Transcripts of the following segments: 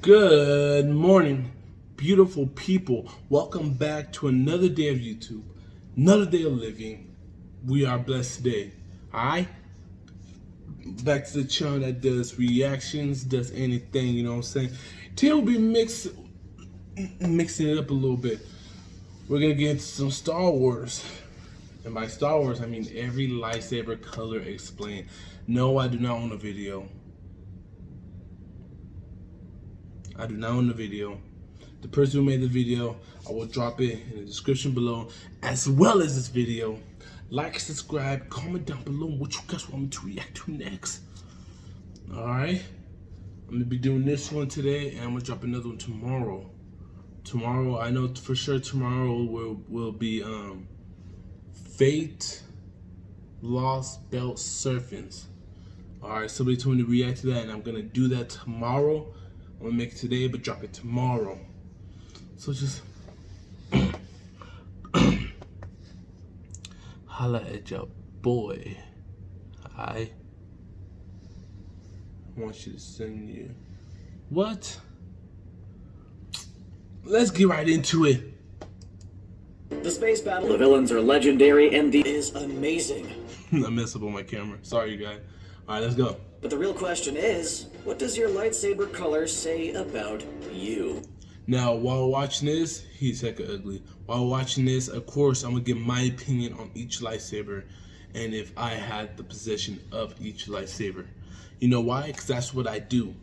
Good morning, beautiful people. Welcome back to another day of YouTube, another day of living. We are blessed today. Alright? Back to the channel that does reactions, does anything, you know what I'm saying? Today we'll be mixing it up a little bit. We're gonna get into some Star Wars. And by Star Wars, I mean every lightsaber color explained. No, I do not own a video. I do not own the video. The person who made the video, I will drop it in the description below, as well as this video. Like, subscribe, comment down below what you guys want me to react to next. Alright? I'm going to be doing this one today, and I'm going to drop another one tomorrow. Tomorrow, I know for sure tomorrow will be Fate Lost Belt Surfings. Alright, somebody told me to react to that, and I'm going to do that tomorrow. I'm gonna make it today, but drop it tomorrow. So just holla at your boy. I want you to send you. What? Let's get right into it. The space battle, the villains are legendary, and the is amazing. I messed up on my camera. Sorry, you guys. All right, let's go. But the real question is, what does your lightsaber color say about you? Now, while watching this, he's hecka ugly. While watching this, of course, I'm gonna give my opinion on each lightsaber, and if I had the possession of each lightsaber. You know why? Because that's what I do.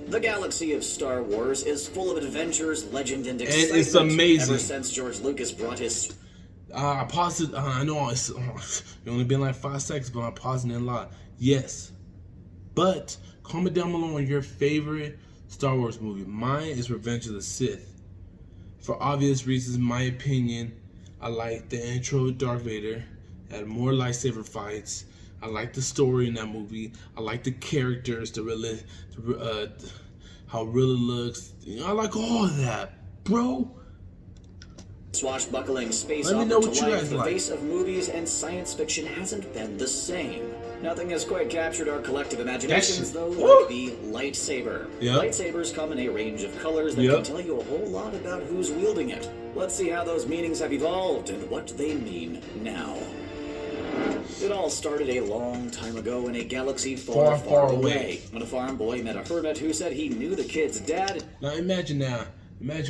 The galaxy of Star Wars is full of adventures, legend, and excitement. And it's amazing. Ever since George Lucas brought his... I paused it. I know it's only been like 5 seconds, but I'm pausing it a lot. Yes. But comment down below on your favorite Star Wars movie. Mine is Revenge of the Sith. For obvious reasons, my opinion, I like the intro with Darth Vader. It had more lightsaber fights. I like the story in that movie. I like the characters, how it really looks. You know, I like all of that, bro. Swashbuckling space Let me opera know to what you life, guys the like. face of movies and science fiction hasn't been the same. Nothing has quite captured our collective imaginations, though, Woo! like the lightsaber. Yep. Lightsabers come in a range of colors that Yep. can tell you a whole lot about who's wielding it. Let's see how those meanings have evolved and what they mean now. It all started a long time ago in a galaxy far, far away, when a farm boy met a hermit who said he knew the kid's dad. Now imagine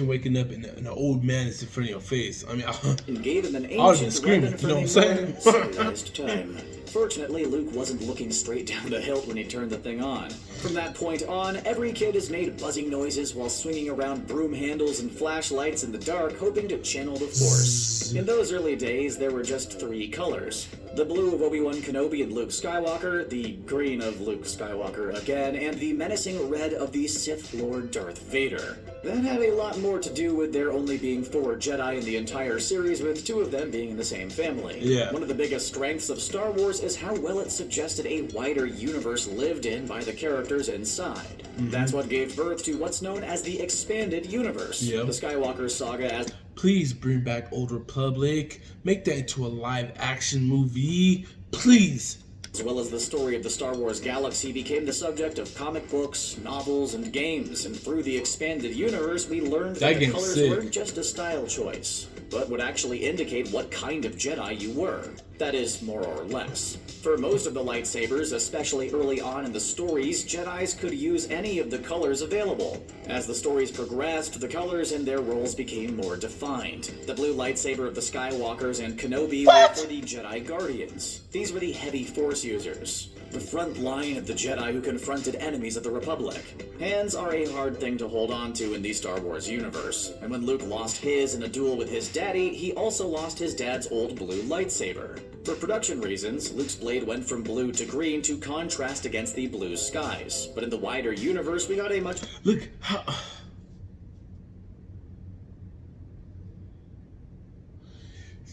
waking up and an old man is in front of your face. I mean, And gave him an I was ancient screaming, weapon you know from what I'm a more saying? civilized time. Fortunately, Luke wasn't looking straight down the hilt when he turned the thing on. From that point on, every kid has made buzzing noises while swinging around broom handles and flashlights in the dark, hoping to channel the Force. In those early days, there were just 3 colors. The blue of Obi-Wan Kenobi and Luke Skywalker, the green of Luke Skywalker again, and the menacing red of the Sith Lord Darth Vader. That had a lot more to do with there only being 4 Jedi in the entire series, with 2 of them being in the same family. Yeah. One of the biggest strengths of Star Wars is how well it suggested a wider universe lived in by the characters inside. That's what gave birth to what's known as the Expanded Universe. Yep. The Skywalker saga as... Please bring back Old Republic. Make that into a live action movie. Please. As well as the story of the Star Wars galaxy became the subject of comic books, novels, and games, and through the Expanded Universe, we learned that the colors weren't just a style choice, but would actually indicate what kind of Jedi you were. That is, more or less. For most of the lightsabers, especially early on in the stories, Jedis could use any of the colors available. As the stories progressed, the colors and their roles became more defined. The blue lightsaber of the Skywalkers and Kenobi were for the Jedi Guardians. These were the heavy Force users, the front line of the Jedi who confronted enemies of the Republic. Hands are a hard thing to hold on to in the Star Wars universe, and when Luke lost his in a duel with his daddy, he also lost his dad's old blue lightsaber. For production reasons, Luke's blade went from blue to green to contrast against the blue skies, but in the wider universe, we got a much...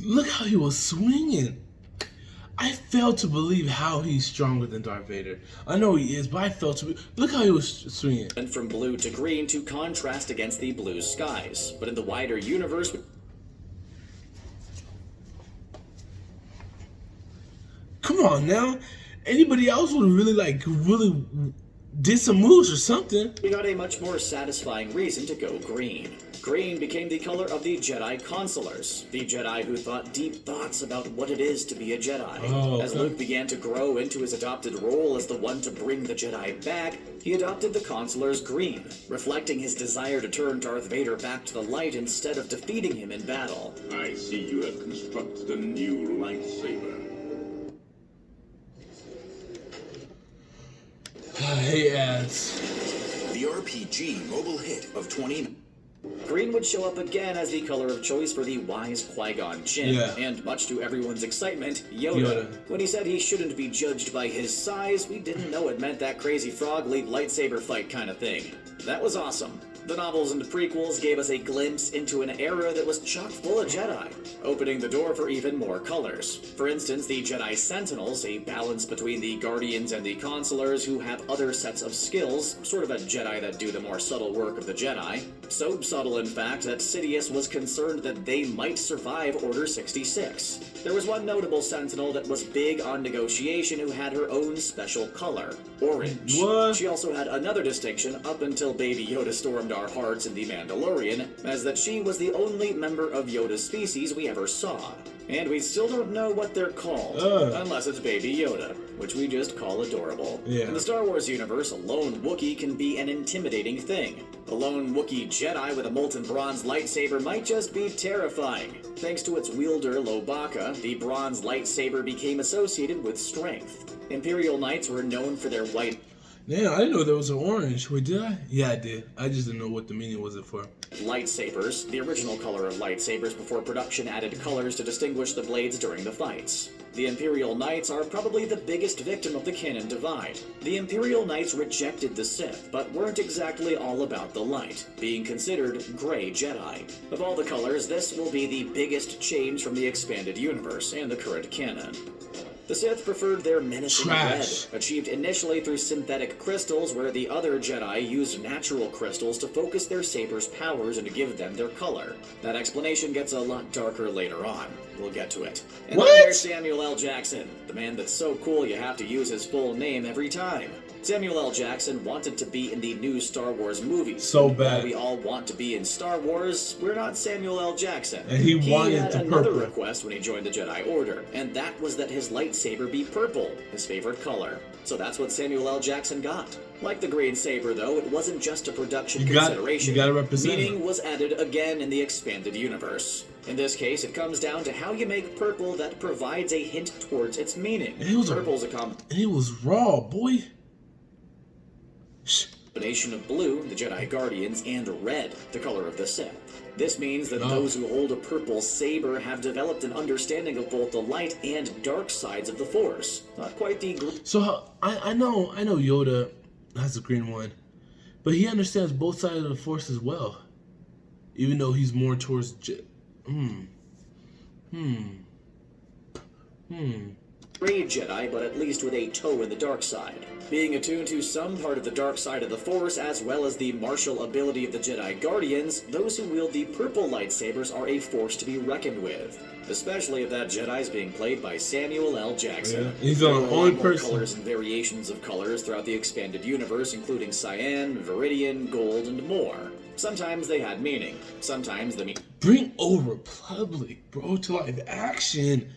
Look how he was swinging. I fail to believe how he's stronger than Darth Vader. I know he is, but I fail to look how he was swinging. Went from blue to green to contrast against the blue skies, but in the wider universe... Come on now. Anybody else would really did some moves or something. We got a much more satisfying reason to go green. Green became the color of the Jedi Consulars, the Jedi who thought deep thoughts about what it is to be a Jedi. Oh, okay. As Luke began to grow into his adopted role as the one to bring the Jedi back, he adopted the Consulars green, reflecting his desire to turn Darth Vader back to the light instead of defeating him in battle. I see you have constructed a new lightsaber. I hate ads. The RPG mobile hit of 20. Green would show up again as the color of choice for the wise Qui-Gon Jinn, and much to everyone's excitement, Yoda. When he said he shouldn't be judged by his size, we didn't know it meant that crazy frog leap lightsaber fight kind of thing. That was awesome. The novels and prequels gave us a glimpse into an era that was chock full of Jedi, opening the door for even more colors. For instance, the Jedi Sentinels, a balance between the Guardians and the Consulars who have other sets of skills, sort of a Jedi that do the more subtle work of the Jedi. So subtle, in fact, that Sidious was concerned that they might survive Order 66. There was one notable Sentinel that was big on negotiation who had her own special color, orange. What? She also had another distinction up until Baby Yoda stormed our hearts in The Mandalorian, as that she was the only member of Yoda's species we ever saw. And we still don't know what they're called, unless it's Baby Yoda, which we just call adorable. In the Star Wars universe, a lone Wookiee can be an intimidating thing. A lone Wookiee Jedi with a molten bronze lightsaber might just be terrifying. Thanks to its wielder, Lobaka, the bronze lightsaber became associated with strength. Imperial Knights were known for their white... Damn, I didn't know there was an orange. Wait, did I? Yeah, I did. I just didn't know what the meaning was it for. Lightsabers, the original color of lightsabers before production added colors to distinguish the blades during the fights. The Imperial Knights are probably the biggest victim of the canon divide. The Imperial Knights rejected the Sith, but weren't exactly all about the light, being considered gray Jedi. Of all the colors, this will be the biggest change from the expanded universe and the current canon. The Sith preferred their menacing red, achieved initially through synthetic crystals, where the other Jedi used natural crystals to focus their sabers' powers and to give them their color. That explanation gets a lot darker later on. We'll get to it. And then there's Samuel L. Jackson, the man that's so cool you have to use his full name every time. Samuel L. Jackson wanted to be in the new Star Wars movies. So bad. While we all want to be in Star Wars, we're not Samuel L. Jackson. And he wanted had the another purple. request when he joined the Jedi Order, and that was that his lightsaber be purple, his favorite color. So that's what Samuel L. Jackson got. Like the green saber, though, it wasn't just a production consideration. You gotta represent Meaning was added again in the expanded universe. In this case, it comes down to how you make purple that provides a hint towards its meaning. And it was it was raw, boy. Combination of blue, the Jedi Guardians, and red, the color of the Sith. This means that those who hold a purple saber have developed an understanding of both the light and dark sides of the Force. Not quite the... So I know Yoda has a green one, but he understands both sides of the Force as well, even though he's more towards... Gray Jedi, but at least with a toe in the dark side. Being attuned to some part of the dark side of the Force, as well as the martial ability of the Jedi Guardians, those who wield the purple lightsabers are a force to be reckoned with. Especially if that Jedi's being played by Samuel L. Jackson. Yeah, he's the only person. Colors and variations of colors throughout the expanded universe, including cyan, viridian, gold, and more. Sometimes they had meaning. Sometimes the Bring Old Republic, bro, to live action.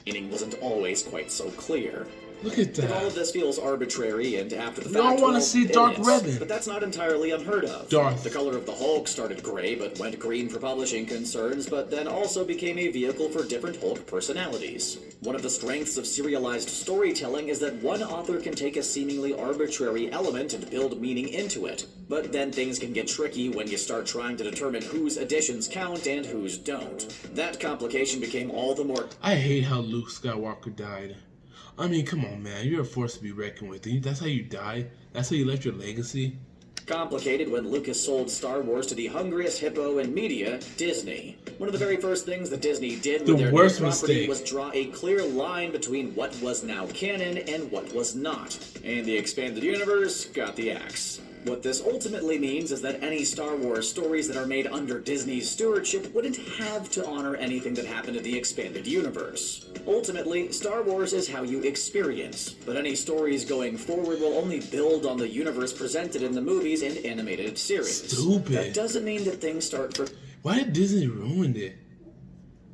meaning wasn't always quite so clear. Look at that. And all of this feels arbitrary and after the fact. We all want to see Dark Revan. But that's not entirely unheard of. Darth. The color of the Hulk started gray, but went green for publishing concerns, but then also became a vehicle for different Hulk personalities. One of the strengths of serialized storytelling is that one author can take a seemingly arbitrary element and build meaning into it. But then things can get tricky when you start trying to determine whose additions count and whose don't. That complication became all the more... I hate how Luke Skywalker died. I mean, come on, man. You're a force to be reckoned with. That's how you die? That's how you left your legacy? Complicated when Lucas sold Star Wars to the hungriest hippo in media, Disney. One of the very first things that Disney did with their new property was draw a clear line between what was now canon and what was not. And the expanded universe got the axe. What this ultimately means is that any Star Wars stories that are made under Disney's stewardship wouldn't have to honor anything that happened in the expanded universe. Ultimately, Star Wars is how you experience, but any stories going forward will only build on the universe presented in the movies and animated series. Stupid. That doesn't mean that things start for... Why did Disney ruin it?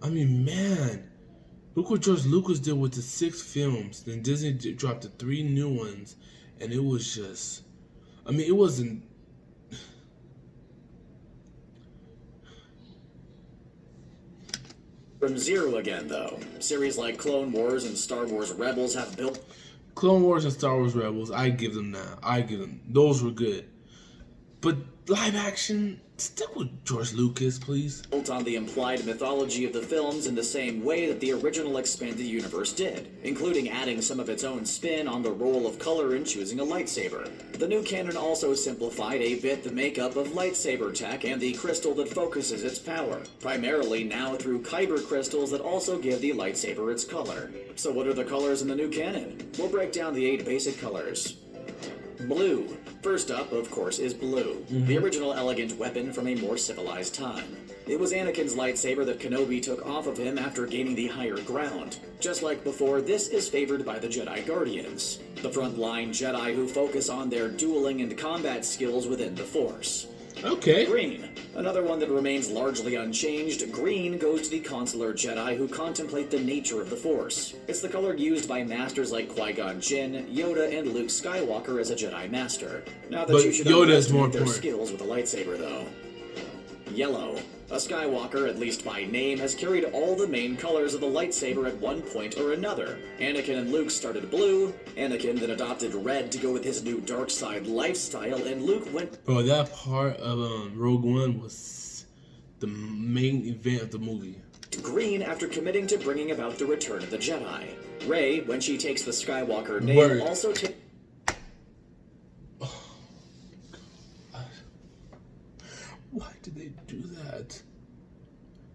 I mean, man. Look what George Lucas did with the 6 films. Then Disney dropped the 3 new ones. And it was just... I mean, it wasn't... From zero again, though. Series like Clone Wars and Star Wars Rebels have built... Clone Wars and Star Wars Rebels, I give them that. I give them. Those were good. But live action, stick with George Lucas, please. Built on the implied mythology of the films in the same way that the original expanded universe did, including adding some of its own spin on the role of color in choosing a lightsaber. The new canon also simplified a bit the makeup of lightsaber tech and the crystal that focuses its power, primarily now through kyber crystals that also give the lightsaber its color. So what are the colors in the new canon? We'll break down the 8 basic colors. Blue. First up, of course, is blue, the original elegant weapon from a more civilized time. It was Anakin's lightsaber that Kenobi took off of him after gaining the higher ground. Just like before, this is favored by the Jedi Guardians, the frontline Jedi who focus on their dueling and combat skills within the Force. Okay. Green. Another one that remains largely unchanged, green goes to the consular Jedi who contemplate the nature of the Force. It's the color used by masters like Qui-Gon Jinn, Yoda, and Luke Skywalker as a Jedi Master. Not that But you should Yoda is more underestimate their important. skills with a lightsaber, though. Yellow. A Skywalker, at least by name, has carried all the main colors of the lightsaber at one point or another. Anakin and Luke started blue, Anakin then adopted red to go with his new dark side lifestyle, and Luke went... Bro, that part of Rogue One was the main event of the movie. green after committing to bringing about the return of the Jedi. Rey, when she takes the Skywalker name, Word. also takes... Why did they do that?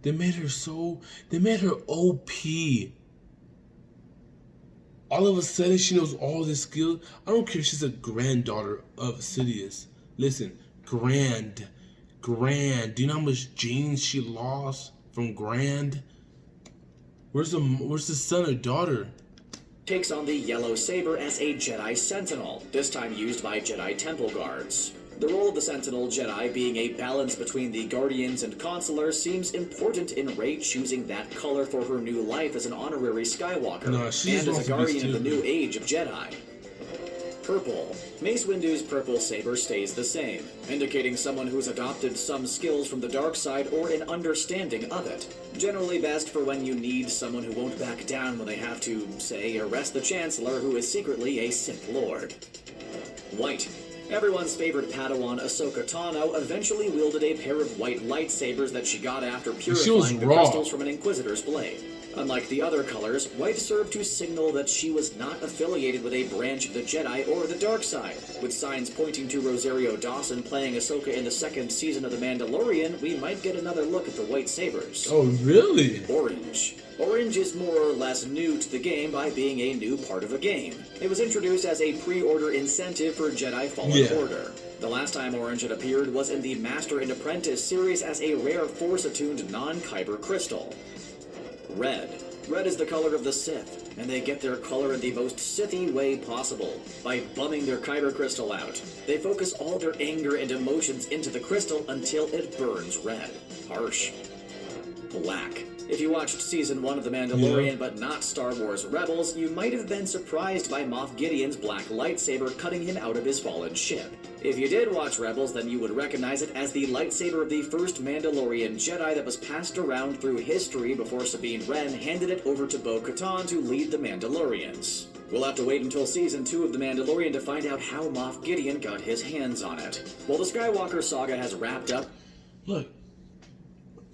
They made her OP. All of a sudden, she knows all this skill. I don't care if she's a granddaughter of Sidious. Listen, Grand. Do you know how much genes she lost from Grand? Where's the son or daughter? takes on the yellow saber as a Jedi Sentinel, this time used by Jedi Temple Guards. The role of the Sentinel Jedi being a balance between the Guardians and Consulars seems important in Rey choosing that color for her new life as an honorary Skywalker, No, she's and as a Guardian of the stupid. new age of Jedi. Purple. Mace Windu's purple saber stays the same, indicating someone who's adopted some skills from the dark side or an understanding of it. Generally best for when you need someone who won't back down when they have to, say, arrest the Chancellor who is secretly a Sith Lord. White. Everyone's favorite Padawan Ahsoka Tano eventually wielded a pair of white lightsabers that she got after purifying the raw. crystals from an Inquisitor's blade. Unlike the other colors, white served to signal that she was not affiliated with a branch of the Jedi or the dark side. With signs pointing to Rosario Dawson playing Ahsoka in the second season of The Mandalorian, we might get another look at the white sabers. Oh, really? Orange. Orange is more or less new to the game by being a new part of a game. It was introduced as a pre-order incentive for Jedi Fallen Order. The last time Orange had appeared was in the Master and Apprentice series as a rare Force-attuned non-Kyber crystal. Red. Red is the color of the Sith, and they get their color in the most Sithy way possible, by bumming their Kyber crystal out. They focus all their anger and emotions into the crystal until it burns red. Harsh. Black. If you watched Season 1 of The Mandalorian but not Star Wars Rebels, you might have been surprised by Moff Gideon's black lightsaber cutting him out of his fallen ship. If you did watch Rebels, then you would recognize it as the lightsaber of the first Mandalorian Jedi that was passed around through history before Sabine Wren handed it over to Bo-Katan to lead the Mandalorians. We'll have to wait until Season 2 of The Mandalorian to find out how Moff Gideon got his hands on it. While the Skywalker saga has wrapped up... Look,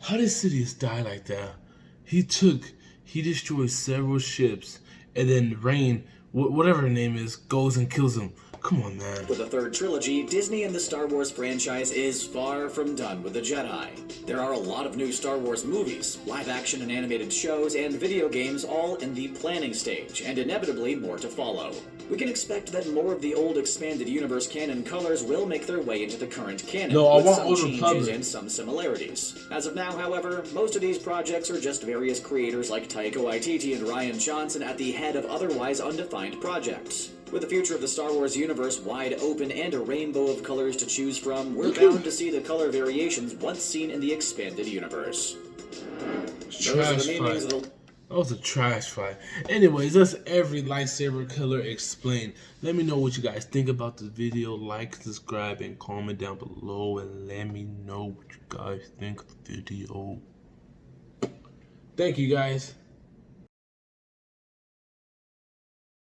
how did Sidious die like that? He destroyed several ships, and then Rain, whatever her name is, goes and kills him. Come on, man. With the third trilogy, Disney and the Star Wars franchise is far from done with the Jedi. There are a lot of new Star Wars movies, live-action and animated shows, and video games all in the planning stage, and inevitably more to follow. We can expect that more of the old expanded universe canon colors will make their way into the current canon, with some changes and some similarities. As of now, however, most of these projects are just various creators like Taika Waititi and Rian Johnson at the head of otherwise undefined projects. With the future of the Star Wars universe wide open and a rainbow of colors to choose from, we're bound to see the color variations once seen in the expanded universe. Trash fight. That was a trash fight. Anyways, that's every lightsaber color explained. Let me know what you guys think about this video. Like, subscribe, and comment down below. And let me know what you guys think of the video. Thank you, guys.